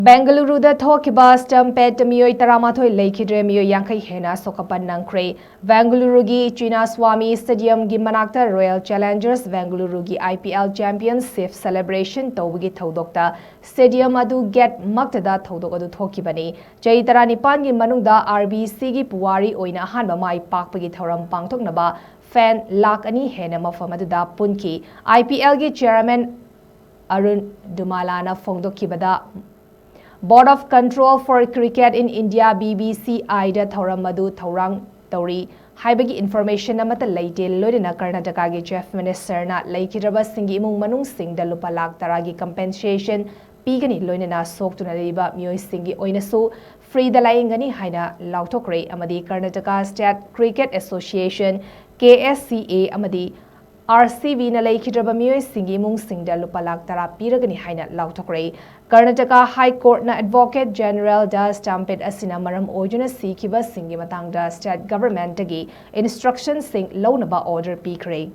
Bengaluru Da Thokhiba Stampede Da Meoi Taramathoi Leikhidre Meoi Yankai Henna Asok Apan Nangkhre Bengaluru gi China Swami Stadium gi manakta Royal Challengers Bengaluru gi IPL Championship Celebration tawgi thodokta Stadium adu get maktada thodok adu thokibani Chai Taranipan gi manungda RBC gi puwari oina hanba mai pakpagi thoram pangthoknaba fan lakh ani hena mafam aduda punki IPL gi chairman Arun Dumalana Fongdokhibada Board of Control for Cricket in India BBC da Thauramadu Thaurang Tauri Haibagi information amata leite loidena Karnataka gi Chief Minister na Leikhidre singi imung manung sing da lupa lakh taragi compensation pigani loinena soktuna leiba Meoi singi oinasu free da laingani haina lauthokre amadi Karnataka State Cricket Association KSCA amadi RCB na Leikhidre Meoi singi imung singda lupa lakh tara piragani haina lauthokre Karnataka High Court na Advocate General da Stampede asina maram oijuna sikhiba singi matangda state government gi instruction sing launaba order pikre